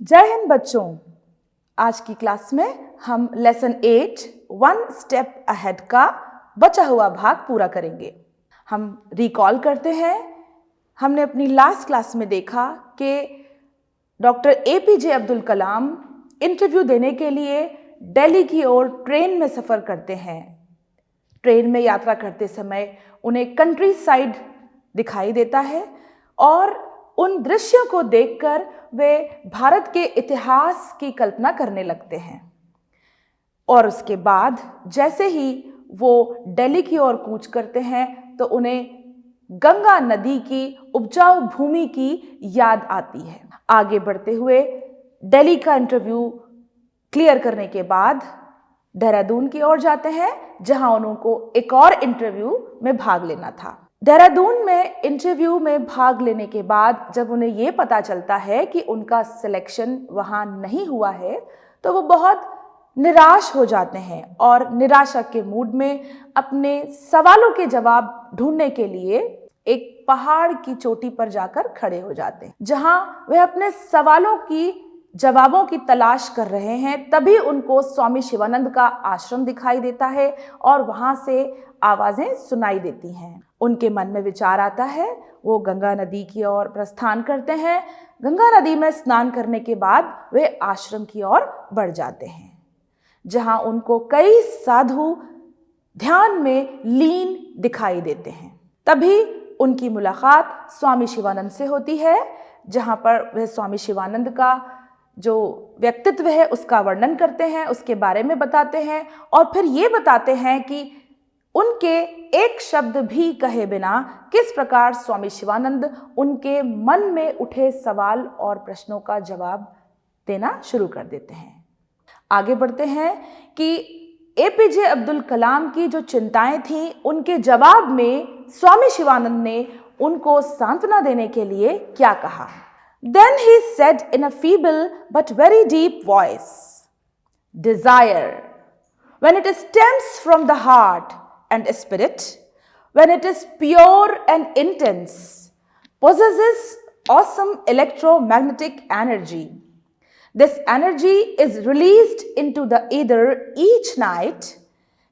जय हिंद बच्चों। आज की क्लास में हम लेसन 8 वन स्टेप अहेड का बचा हुआ भाग पूरा करेंगे। हम रिकॉल करते हैं, हमने अपनी लास्ट क्लास में देखा कि doctor APJ Abdul Kalam interview देने के लिए दिल्ली की ओर ट्रेन में सफ़र करते हैं। ट्रेन में यात्रा करते समय उन्हें कंट्री साइड दिखाई देता है और उन दृश्यों को देखकर वे भारत के इतिहास की कल्पना करने लगते हैं। और उसके बाद जैसे ही वो दिल्ली की ओर कूच करते हैं तो उन्हें गंगा नदी की उपजाऊ भूमि की याद आती है। आगे बढ़ते हुए दिल्ली का इंटरव्यू क्लियर करने के बाद देहरादून की ओर जाते हैं, जहां उनको एक और इंटरव्यू में भाग लेना था। देहरादून में इंटरव्यू में भाग लेने के बाद जब उन्हें ये पता चलता है कि उनका सिलेक्शन वहाँ नहीं हुआ है तो वो बहुत निराश हो जाते हैं और निराशा के मूड में अपने सवालों के जवाब ढूंढने के लिए एक पहाड़ की चोटी पर जाकर खड़े हो जाते हैं, जहां वे अपने सवालों की जवाबों की तलाश कर रहे हैं। तभी उनको स्वामी शिवानंद का आश्रम दिखाई देता है और वहां से आवाजें सुनाई देती हैं। उनके मन में विचार आता है, वो गंगा नदी की ओर प्रस्थान करते हैं। गंगा नदी में स्नान करने के बाद वे आश्रम की ओर बढ़ जाते हैं, जहां उनको कई साधु ध्यान में लीन दिखाई देते हैं। तभी उनकी मुलाकात स्वामी शिवानंद से होती है, जहां पर वह स्वामी शिवानंद का जो व्यक्तित्व है उसका वर्णन करते हैं, उसके बारे में बताते हैं और फिर ये बताते हैं कि उनके एक शब्द भी कहे बिना किस प्रकार स्वामी शिवानंद उनके मन में उठे सवाल और प्रश्नों का जवाब देना शुरू कर देते हैं। आगे बढ़ते हैं कि APJ अब्दुल कलाम की जो चिंताएं थीं, उनके जवाब में स्वामी शिवानंद ने उनको सांत्वना देने के लिए क्या कहा। Then he said in a feeble but very deep voice, "Desire, when it stems from the heart and spirit, when it is pure and intense, possesses awesome electromagnetic energy. This energy is released into the ether each night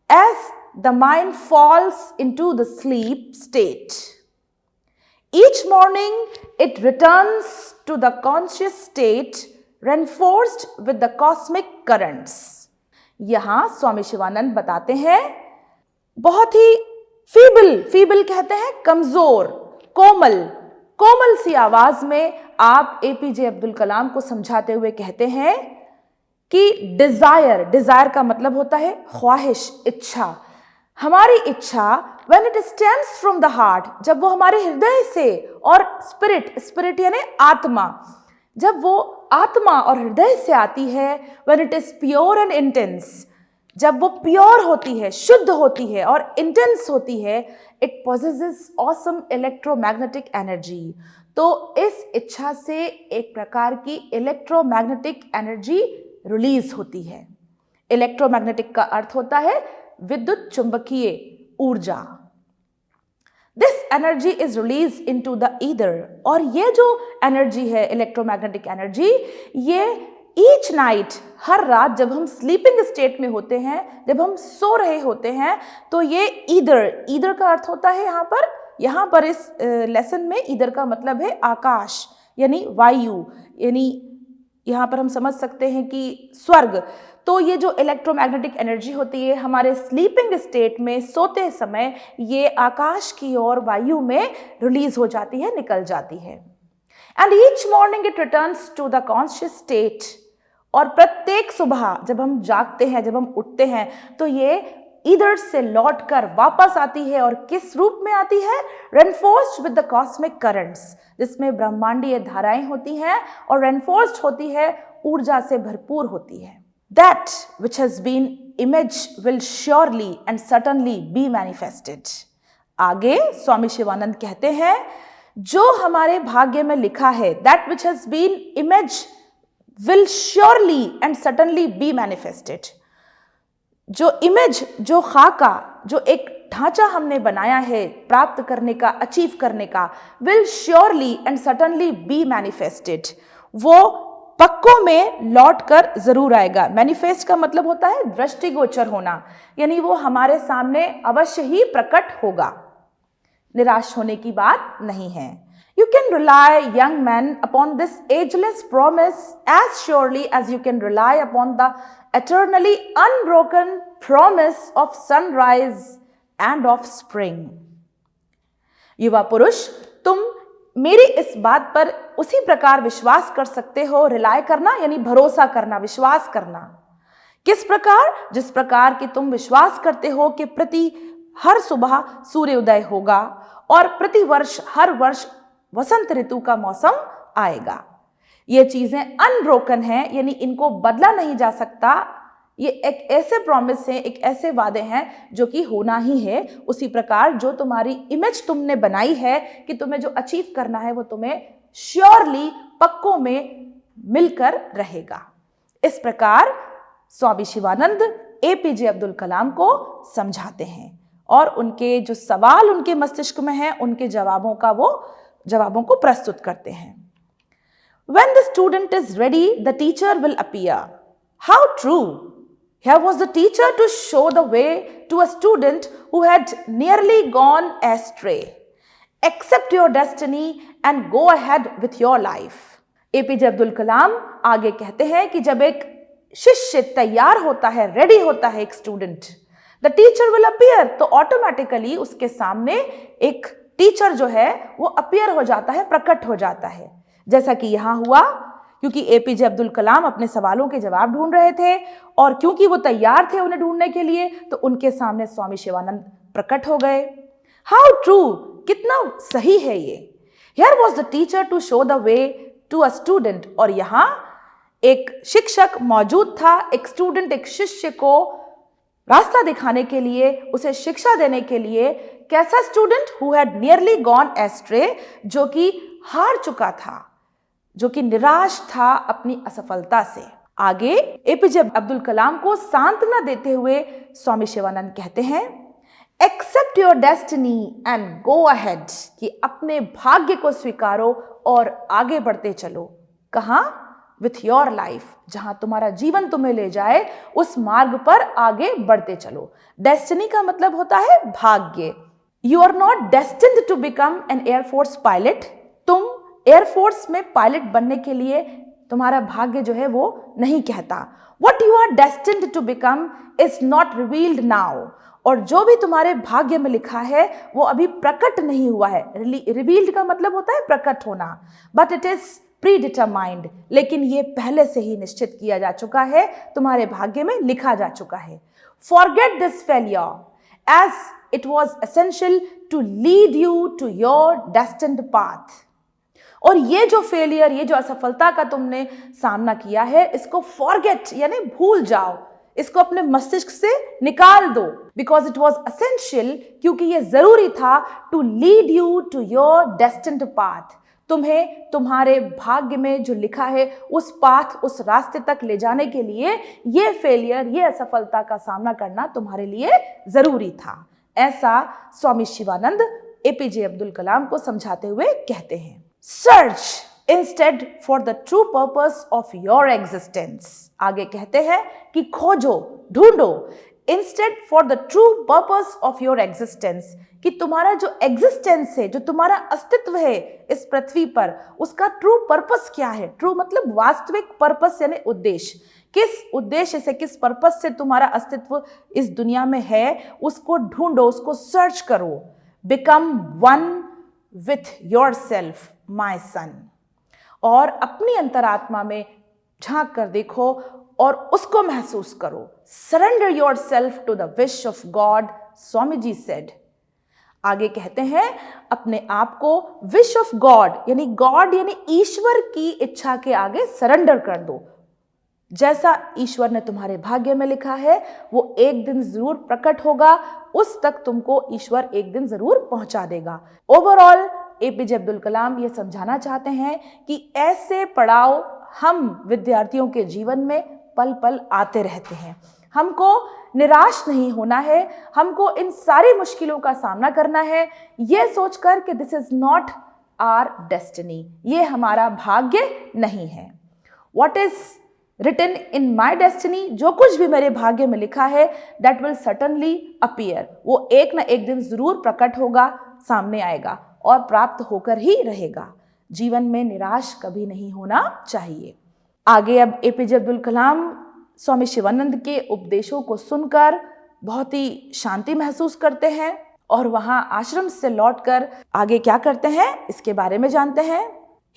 as the mind falls into the sleep state. Each morning it returns to the conscious state reinforced with the cosmic currents." यहाँ स्वामी शिवानंद बताते हैं, बहुत ही feeble कहते हैं कमजोर, कोमल सी आवाज में आप APJ अब्दुल कलाम को समझाते हुए कहते हैं कि डिजायर का मतलब होता है ख्वाहिश, इच्छा। हमारी इच्छा when it stems from the heart, जब वो हमारे हृदय से, और स्पिरिट यानी आत्मा, जब वो आत्मा और हृदय से आती है, when it is pure and intense, जब वो प्योर होती है, शुद्ध होती है और इंटेंस होती है, it possesses awesome electromagnetic energy. तो इस इच्छा से एक प्रकार की इलेक्ट्रोमैग्नेटिक एनर्जी रिलीज होती है। इलेक्ट्रोमैग्नेटिक का अर्थ होता है विद्युत चुंबकीय ऊर्जा। This energy is release into the either, और ये जो एनर्जी है इलेक्ट्रोमैग्नेटिक एनर्जी, ये ईच नाइट, हर रात जब हम स्लीपिंग स्टेट में होते हैं, जब हम सो रहे होते हैं, तो ये ईदर का अर्थ होता है यहाँ पर इस लेसन में ईदर का मतलब है आकाश यानी वायु, यानी यहाँ पर हम समझ सकते हैं कि स्वर्ग। तो ये जो इलेक्ट्रोमैग्नेटिक एनर्जी होती है हमारे स्लीपिंग स्टेट में, सोते समय, ये आकाश की ओर वायु में रिलीज हो जाती है, निकल जाती है। And each morning it returns to the conscious state, और प्रत्येक सुबह जब हम जागते हैं, जब हम उठते हैं, तो ये इधर से लौटकर वापस आती है, और किस रूप में आती है, reinforced with the cosmic currents, जिसमें ब्रह्मांडीय धाराएं होती हैं और रेनफोर्स्ड होती है, ऊर्जा से भरपूर होती है। That which has been imaged will surely and certainly be manifested. आगे स्वामी शिवानंद कहते हैं, जो हमारे भाग्य में लिखा है, that which has been imaged will surely and certainly be manifested. जो इमेज, जो खाका, जो एक ढांचा हमने बनाया है प्राप्त करने का, अचीव करने का, will surely and certainly be manifested. वो पक्कों में लौट कर जरूर आएगा। मैनिफेस्ट का मतलब होता है दृष्टिगोचर होना, यानी वो हमारे सामने अवश्य ही प्रकट होगा। निराश होने की बात नहीं है। You can rely, young men, upon this ageless promise as surely as you can rely upon the eternally unbroken promise of sunrise and of spring. युवा पुरुष, तुम मेरी इस बात पर उसी प्रकार विश्वास कर सकते हो। रिलाय करना यानी भरोसा करना, विश्वास करना। किस प्रकार? जिस प्रकार कि तुम विश्वास करते हो कि हर सुबह सूर्योदय होगा और प्रति वर्ष हर वर्ष वसंत ऋतु का मौसम आएगा। ये चीजें अनब्रोकन हैं, यानी इनको बदला नहीं जा सकता। ये एक ऐसे प्रॉमिस हैं, एक ऐसे वादे हैं जो कि होना ही है। उसी प्रकार जो तुम्हारी इमेज तुमने बनाई है कि तुम्हें जो अचीव करना है वो तुम्हें श्योरली पक्कों में मिलकर रहेगा। इस प्रकार स्वामी शिवानंद एपीजे अब्दुल कलाम को समझाते हैं और उनके जो सवाल उनके मस्तिष्क में हैं उनके जवाबों को प्रस्तुत करते हैं। When the student is ready, the teacher will appear. How true! Here was the teacher to show the way to a student who had nearly gone astray. Accept your destiny and go ahead with your life. APJ Abdul Kalam आगे कहते हैं कि जब एक शिष्य तैयार होता है, रेडी होता है, एक student, the teacher will appear, तो ऑटोमेटिकली उसके सामने एक टीचर जो है वो अपीयर हो जाता है, प्रकट हो जाता है। जैसा कि यहां हुआ, क्योंकि एपीजे अब्दुल कलाम अपने सवालों के जवाब ढूंढ रहे थे और क्योंकि वो तैयार थे उन्हें ढूंढने के लिए, तो उनके सामने स्वामी शिवानंद प्रकट हो गए। हाउ ट्रू, कितना सही है ये। Here was the teacher to show the way to a student, और यहाँ एक शिक्षक मौजूद था, एक स्टूडेंट, एक शिष्य को रास्ता दिखाने के लिए, उसे शिक्षा देने के लिए। कैसा student? Who had nearly gone ashtray, जो कि हार चुका था, जो कि निराश था अपनी असफलता से। आगे एपीजे अब्दुल कलाम को सांत्वना देते हुए स्वामी शिवानंद कहते हैं, accept your destiny and go ahead, कि अपने भाग्य को स्वीकारो और आगे बढ़ते चलो। कहां? विथ योर लाइफ, जहां तुम्हारा जीवन तुम्हें ले जाए उस मार्ग पर आगे बढ़ते चलो। डेस्टिनी का मतलब होता है भाग्य। You are not destined to become an air force pilot, तुम एयरफोर्स में पायलट बनने के लिए तुम्हारा भाग्य जो है वो नहीं कहता। What you are destined to become is not revealed now, और जो भी तुम्हारे भाग्य में लिखा है वो अभी प्रकट नहीं हुआ है। रिवील्ड का मतलब होता है प्रकट होना, बट इट इज प्रीडिटरमाइंड, लेकिन ये पहले से ही निश्चित किया जा चुका है, तुम्हारे भाग्य में लिखा जा चुका है। Forget this failure as it was essential to lead you to your destined path. और ये जो फेलियर, ये जो असफलता का तुमने सामना किया है, इसको फॉरगेट यानी भूल जाओ, इसको अपने मस्तिष्क से निकाल दो। बिकॉज इट वॉज एसेंशियल, क्योंकि ये जरूरी था, to lead you to your destined path, तुम्हें तुम्हारे भाग्य में जो लिखा है उस पाथ, उस रास्ते तक ले जाने के लिए ये फेलियर, ये असफलता का सामना करना तुम्हारे लिए जरूरी था। ऐसा स्वामी शिवानंद एपीजे अब्दुल कलाम को समझाते हुए कहते हैं। Search instead for the true purpose of your existence, आगे कहते हैं कि खोजो, ढूंढो, instead for the true purpose of your existence, कि तुम्हारा जो एग्जिस्टेंस है, जो तुम्हारा अस्तित्व है इस पृथ्वी पर, उसका ट्रू पर्पस क्या है। ट्रू मतलब वास्तविक, पर्पस यानी उद्देश्य। किस उद्देश्य से, किस पर्पस से तुम्हारा अस्तित्व इस दुनिया में है, उसको ढूंढो, उसको सर्च करो। Become one with yourself my son, और अपनी अंतरात्मा में झांक कर देखो और उसको महसूस करो। Surrender your self to the wish of God, Swami ji said. आगे कहते हैं, अपने आप को विश ऑफ गॉड यानी ईश्वर की इच्छा के आगे सरेंडर कर दो। जैसा ईश्वर ने तुम्हारे भाग्य में लिखा है वो एक दिन जरूर प्रकट होगा, उस तक तुमको ईश्वर एक दिन जरूर पहुंचा देगा। ओवरऑल एपीजे अब्दुल कलाम ये समझाना चाहते हैं कि ऐसे पड़ाव हम विद्यार्थियों के जीवन में पल पल आते रहते हैं। हमको निराश नहीं होना है, हमको इन सारी मुश्किलों का सामना करना है, ये सोचकर कि this is not our destiny, ये हमारा भाग्य नहीं है। What is written in my destiny, जो कुछ भी मेरे भाग्य में लिखा है, that will certainly appear, वो एक ना एक दिन जरूर प्रकट होगा, सामने आएगा और प्राप्त होकर ही रहेगा। जीवन में निराश कभी नहीं होना चाहिए। आगे अब एपीजे अब्दुल कलाम स्वामी शिवानंद के उपदेशों को सुनकर बहुत ही शांति महसूस करते हैं और वहां आश्रम से लौटकर आगे क्या करते हैं इसके बारे में जानते हैं।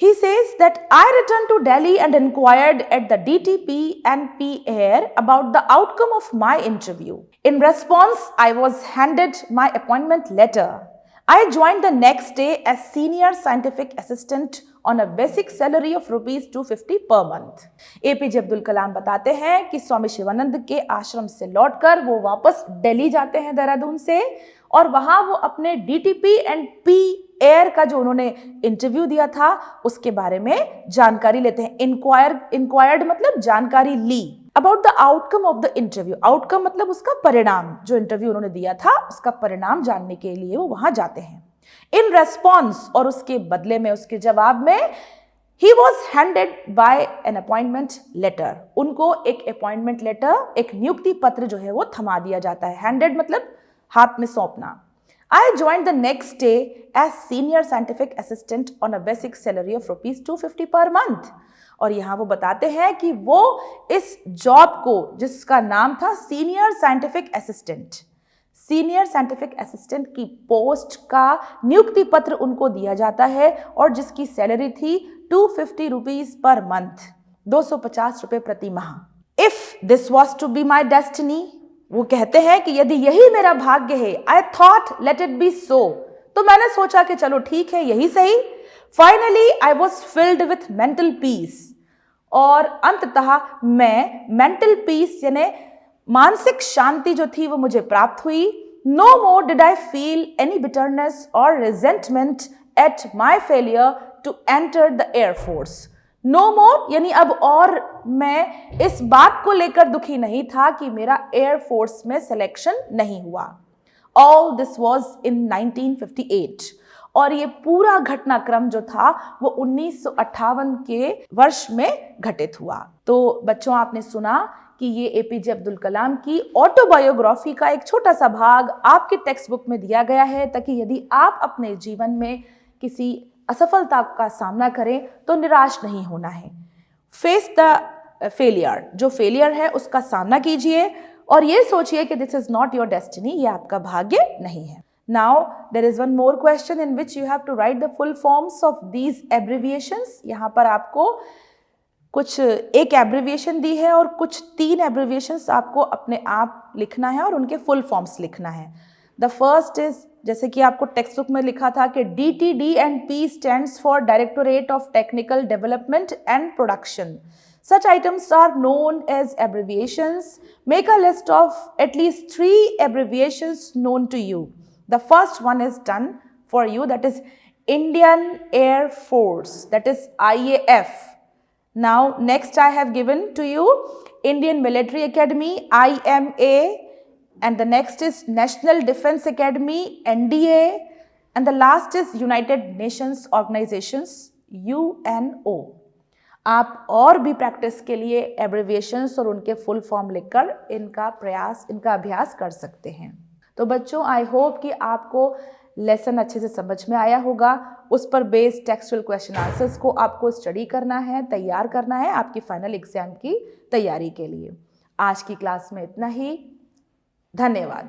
He says that I returned to Delhi and inquired at the DTP and PR about the outcome of my interview. In response, I was handed my appointment letter. I joined the next day as senior scientific assistant on a basic salary of rupees 250 per month. APJ Abdul Kalam बताते हैं कि स्वामी शिवानंद के आश्रम से लौटकर वो वापस दिल्ली जाते हैं देहरादून से और वहां वो अपने डीटीपी एंड पी एयर का जो उन्होंने इंटरव्यू दिया था उसके बारे में जानकारी लेते हैं। इंक्वायर्ड मतलब जानकारी ली। About the outcome of the interview, outcome मतलब उसका परिणाम, जो इंटरव्यू उन्होंने दिया था उसका परिणाम जानने के लिए वो वहां जाते हैं। इन रेस्पॉन्स, और उसके बदले में, उसके जवाब में, he was handed by an appointment letter, उनको एक अपॉइंटमेंट लेटर, एक नियुक्ति पत्र जो है वो थमा दिया जाता है। हैंडेड मतलब हाथ में सौंपना। I joined the next day as senior scientific assistant on a basic salary of rupees 250 per month. और यहाँ वो बताते हैं कि वो इस जॉब को, जिसका नाम था senior scientific assistant, senior scientific assistant की पोस्ट का नियुक्ति पत्र उनको दिया जाता है और जिसकी सैलरी थी 250 रुपीज पर मंथ, 250 रुपए प्रति माह। If this was to be my destiny, वो कहते हैं कि यदि यही मेरा भाग्य है, I thought let it be so, तो मैंने सोचा कि चलो ठीक है यही सही। Finally I was filled with mental peace, और अंततः मैं मेंटल पीस यानी मानसिक शांति जो थी वो मुझे प्राप्त हुई। No more did I feel any bitterness और resentment at my failure to enter the air force. No more यानी अब और मैं इस बात को लेकर दुखी नहीं था कि मेरा एयरफोर्स में सिलेक्शन नहीं हुआ। ऑल दिस वॉज इन 1958, और ये पूरा घटनाक्रम जो था वो 1958 के वर्ष में घटित हुआ। तो बच्चों, आपने सुना कि ये एपीजे अब्दुल कलाम की ऑटोबायोग्राफी का एक छोटा सा भाग आपके टेक्स्ट बुक में दिया गया है, ताकि यदि आप अपने जीवन में किसी असफलता का सामना करें तो निराश नहीं होना है। फेस द फेलियर, जो फेलियर है उसका सामना कीजिए और ये सोचिए कि this is not your destiny, ये आपका भाग्य नहीं है। Now there is one more question in which you have to write the full forms of these abbreviations. यहाँ पर आपको कुछ एक एब्रिविएशन दी है और कुछ 3 एब्रिविएशंस आपको अपने आप लिखना है और उनके फुल फॉर्म्स लिखना है। द फर्स्ट इज, जैसे कि आपको टेक्स्ट बुक में लिखा था कि DTD&P stands for Directorate of Technical Development and Production. Such items are known as abbreviations. Make a list of at least 3 abbreviations known to you. The first one is done for you, that is Indian Air Force, that is IAF. Now next I have given to you Indian Military Academy, IMA, and the next is National Defense Academy, NDA, and the last is United Nations Organizations, UNO. आप और भी practice के लिए abbreviations और उनके full form लिखकर इनका अभ्यास कर सकते हैं। तो बच्चों, आई होप कि आपको लेसन अच्छे से समझ में आया होगा। उस पर बेस्ड टेक्सचुअल क्वेश्चन आंसर्स को आपको स्टडी करना है, तैयार करना है आपकी फाइनल एग्जाम की तैयारी के लिए। आज की क्लास में इतना ही। धन्यवाद।